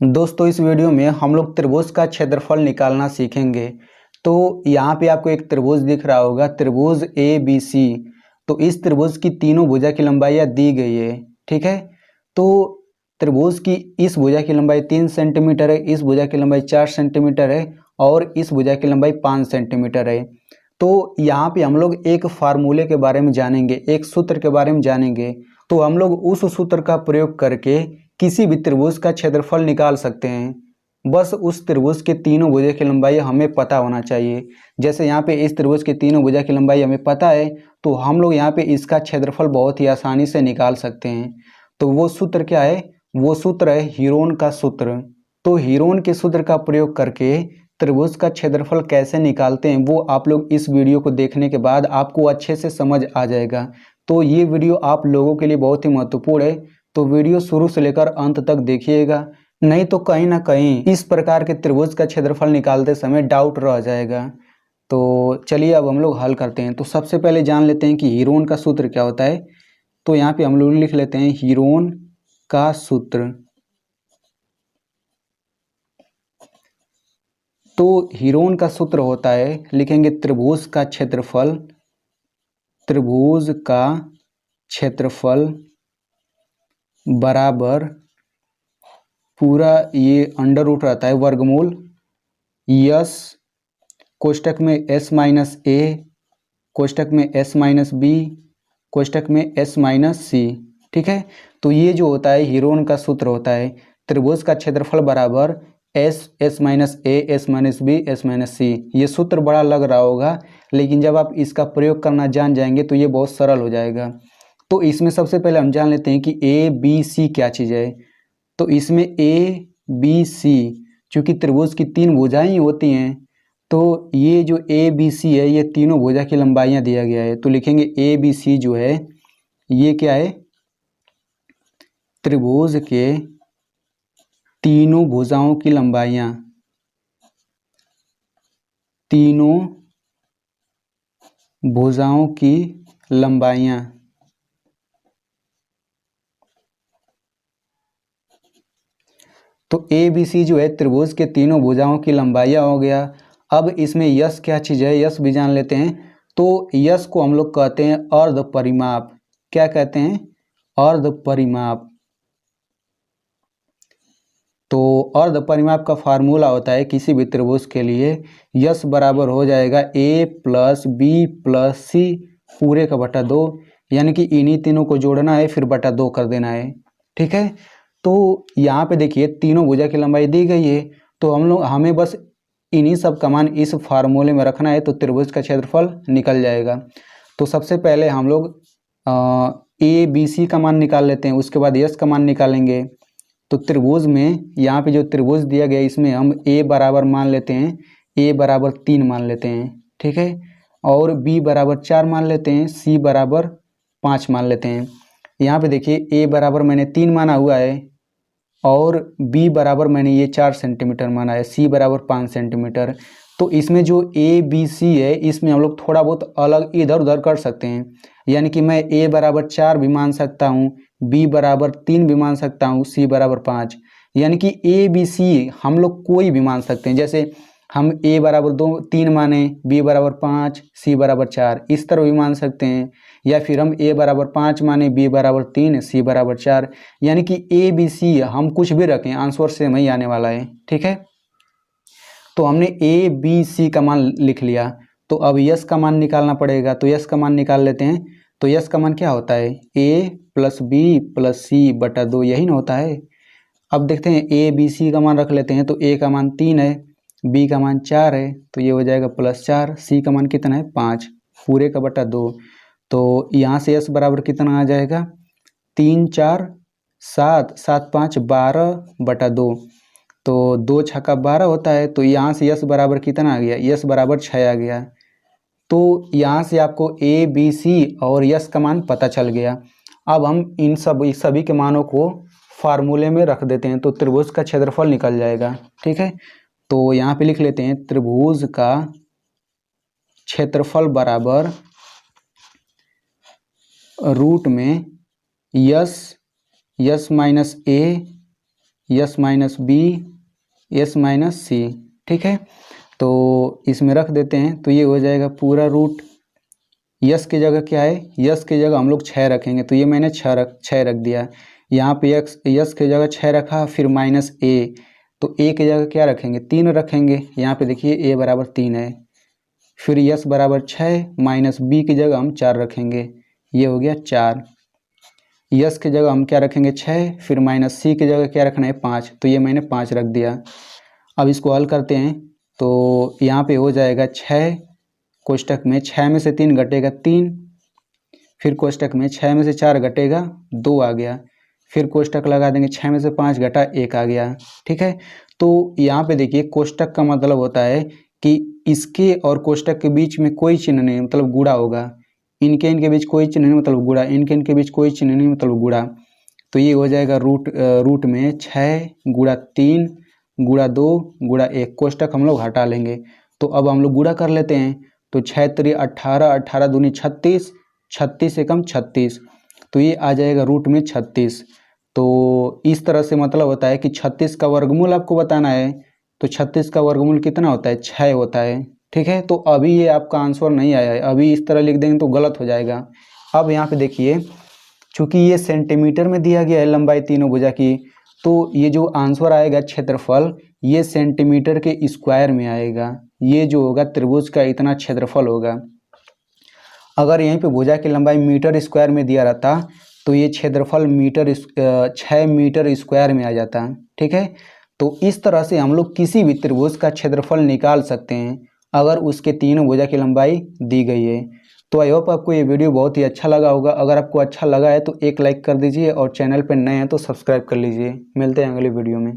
दोस्तों इस वीडियो में हम लोग त्रिभुज का क्षेत्रफल निकालना सीखेंगे। तो यहाँ पे आपको एक त्रिभुज दिख रहा होगा, त्रिभुज ए बी सी। तो इस त्रिभुज की तीनों भुजा की लंबाइयाँ दी गई है, ठीक है। तो त्रिभुज की इस भुजा की लंबाई 3 सेंटीमीटर है, इस भुजा की लंबाई 4 सेंटीमीटर है और इस भुजा की लंबाई 5 सेंटीमीटर है। तो यहाँ पे हम लोग एक फार्मूले के बारे में जानेंगे, एक सूत्र के बारे में जानेंगे। तो हम लोग उस सूत्र का प्रयोग करके किसी भी त्रिभुज का क्षेत्रफल निकाल सकते हैं। बस उस त्रिभुज के तीनों भुजा की लंबाई हमें पता होना चाहिए। जैसे यहाँ पे इस त्रिभुज के तीनों भुजा की लंबाई हमें पता है, तो हम लोग यहाँ पे इसका क्षेत्रफल बहुत ही आसानी से निकाल सकते हैं। तो वो सूत्र क्या है? वो सूत्र है हीरोन का सूत्र। तो हीरोन के सूत्र का प्रयोग करके त्रिभुज का क्षेत्रफल कैसे निकालते हैं वो आप लोग इस वीडियो को देखने के बाद आपको अच्छे से समझ आ जाएगा। तो ये वीडियो आप लोगों के लिए बहुत ही महत्वपूर्ण है, तो वीडियो शुरू से लेकर अंत तक देखिएगा, नहीं तो कहीं ना कहीं इस प्रकार के त्रिभुज का क्षेत्रफल निकालते समय डाउट रह जाएगा। तो चलिए अब हम लोग हल करते हैं। तो सबसे पहले जान लेते हैं कि हीरोन का सूत्र क्या होता है। तो यहाँ पे हम लोग लिख लेते हैं हीरोन का सूत्र। तो हीरोन का सूत्र होता है, लिखेंगे त्रिभुज का क्षेत्रफल, त्रिभुज का क्षेत्रफल बराबर पूरा ये अंडर रूट रहता है वर्गमूल यस कोष्टक में एस माइनस ए, कोष्टक में एस माइनस बी, कोष्टक में एस माइनस सी, ठीक है। तो ये जो होता है हीरोन का सूत्र होता है, त्रिभुज का क्षेत्रफल बराबर S minus A, S minus B, S minus C. ये सूत्र बड़ा लग रहा होगा, लेकिन जब आप इसका प्रयोग करना जान जाएंगे तो ये बहुत सरल हो जाएगा। तो इसमें सबसे पहले हम जान लेते हैं कि ए बी सी क्या चीज़ है। तो इसमें ए बी सी, चूँकि त्रिभुज की तीन भुजाएं ही होती हैं, तो ये जो ए बी सी है ये तीनों भुजा की लंबाइयाँ दिया गया है। तो लिखेंगे ए बी सी जो है ये क्या है? त्रिभुज के तीनों भुजाओं की लंबाइयाँ, तीनों भुजाओं की लंबाइयाँ। तो ए बी सी जो है त्रिभुज के तीनों भुजाओं की लंबाइयाँ हो गया। अब इसमें यस क्या चीज़ है, यस भी जान लेते हैं। तो यस को हम लोग कहते हैं अर्ध परिमाप। क्या कहते हैं? अर्ध परिमाप। तो अर्ध परिमाप का फार्मूला होता है किसी भी त्रिभुज के लिए यस बराबर हो जाएगा ए प्लस बी प्लस सी पूरे का बटा 2, यानी कि इन्हीं तीनों को जोड़ना है फिर बटा 2 कर देना है, ठीक है। तो यहाँ पे देखिए तीनों भुजा की लंबाई दी गई है, तो हमें बस इन्हीं सब का मान इस फार्मूले में रखना है, तो त्रिभुज का क्षेत्रफल निकल जाएगा। तो सबसे पहले हम लोग ए बी सी का मान निकाल लेते हैं, उसके बाद यस का मान निकालेंगे। तो त्रिभुज में यहाँ पे जो त्रिभुज दिया गया इसमें हम ए बराबर मान लेते हैं, ए बराबर 3 मान लेते हैं, ठीक है। और बी बराबर 4 मान लेते हैं, सी बराबर 5 मान लेते हैं। यहाँ पे देखिए ए बराबर मैंने 3 माना हुआ है और बी बराबर मैंने ये 4 सेंटीमीटर माना है, सी बराबर 5 सेंटीमीटर। तो इसमें जो ए बी सी है इसमें हम लोग थोड़ा बहुत अलग इधर उधर कर सकते हैं, यानी कि मैं ए बराबर 4 भी मान सकता हूँ, बी बराबर 3 भी मान सकता हूँ, सी बराबर 5, यानी कि ए बी सी हम लोग कोई भी मान सकते हैं। जैसे हम ए बराबर 3 माने, बी बराबर 5, सी बराबर 4, इस तरह भी मान सकते हैं। या फिर हम ए बराबर 5 माने, बी बराबर 3, सी बराबर 4, यानी कि ए बी सी हम कुछ भी रखें आंसर सेम ही आने वाला है, ठीक है। तो हमने ए बी सी का मान लिख लिया, तो अब यस का मान निकालना पड़ेगा। तो यस का मान निकाल लेते हैं। तो यस का मान क्या होता है? ए प्लस बी प्लस सी बटा 2, यही ना होता है। अब देखते हैं ए बी सी का मान रख लेते हैं। तो ए का मान 3 है, बी का मान 4 है, तो ये हो जाएगा +4, सी का मान कितना है? 5 पूरे का बटा 2। तो यहाँ से यस बराबर कितना आ जाएगा? 3 4 7, 7 5 12 बटा 2। तो 2 छक्का 12 होता है, तो यहाँ से यस बराबर कितना आ गया? यस बराबर 6 आ गया। तो यहाँ से आपको ए बी सी और यस का मान पता चल गया। अब हम इन सभी के मानों को फार्मूले में रख देते हैं, तो त्रिभुज का क्षेत्रफल निकल जाएगा, ठीक है। तो यहाँ पे लिख लेते हैं त्रिभुज का क्षेत्रफल बराबर रूट में S minus A S minus B S minus C, ठीक है। तो इसमें रख देते हैं, तो ये हो जाएगा पूरा रूट। यस की जगह क्या है, यस की जगह हम लोग 6 रखेंगे, तो ये मैंने 6 रख दिया। यहाँ पे यस की जगह 6 रखा, फिर माइनस ए, तो ए की जगह क्या रखेंगे, 3 रखेंगे। यहाँ पे देखिए ए बराबर 3 है। फिर यस बराबर 6 माइनस बी की जगह हम 4 रखेंगे, ये हो गया 4। यस की जगह हम क्या रखेंगे 6, फिर माइनस सी की जगह क्या रखना है 5, तो ये मैंने 5 रख दिया। अब इसको हल करते हैं, तो यहाँ पे हो जाएगा 6 कोष्टक में 6 में से 3 घटेगा 3, फिर कोष्टक में 6 में से 4 घटेगा 2 आ गया, फिर कोष्टक लगा देंगे 6 में से 5 घटा 1 आ गया, ठीक है। तो यहाँ पे देखिए कोष्टक का मतलब होता है कि इसके और कोष्टक के बीच में कोई चिन्ह नहीं, मतलब गुणा होगा। इनके बीच कोई चिन्ह नहीं मतलब गुणा, इनके बीच कोई चिन्ह नहीं मतलब गुणा। तो ये हो जाएगा रूट में 6 गुणा 3 गुणा 2 गुणा 1, कोष्टक हम लोग हटा लेंगे। तो अब हम लोग गुणा कर लेते हैं, तो 6 3 18, 18 दूनी 36, 36 एकम 36, तो ये आ जाएगा रूट में 36। तो इस तरह से मतलब होता है कि 36 का वर्गमूल आपको बताना है, तो 36 का वर्गमूल कितना होता है, 6 होता है, ठीक है। तो अभी ये आपका आंसर नहीं आया है, अभी इस तरह लिख देंगे तो गलत हो जाएगा। अब यहाँ पे देखिए, चूंकि ये सेंटीमीटर में दिया गया है लंबाई तीनों भुजा की, तो ये जो आंसर आएगा क्षेत्रफल, ये सेंटीमीटर के स्क्वायर में आएगा। ये जो होगा त्रिभुज का इतना क्षेत्रफल होगा। अगर यहीं पे भुजा की लंबाई मीटर स्क्वायर में दिया रहता, तो ये क्षेत्रफल 6 मीटर स्क्वायर में आ जाता, ठीक है। तो इस तरह से हम लोग किसी भी त्रिभुज का क्षेत्रफल निकाल सकते हैं, अगर उसके तीनों भुजा की लंबाई दी गई है। तो आई होप आपको ये वीडियो बहुत ही अच्छा लगा होगा। अगर आपको अच्छा लगा है तो एक लाइक कर दीजिए, और चैनल पर नए हैं तो सब्सक्राइब कर लीजिए। मिलते हैं अगले वीडियो में।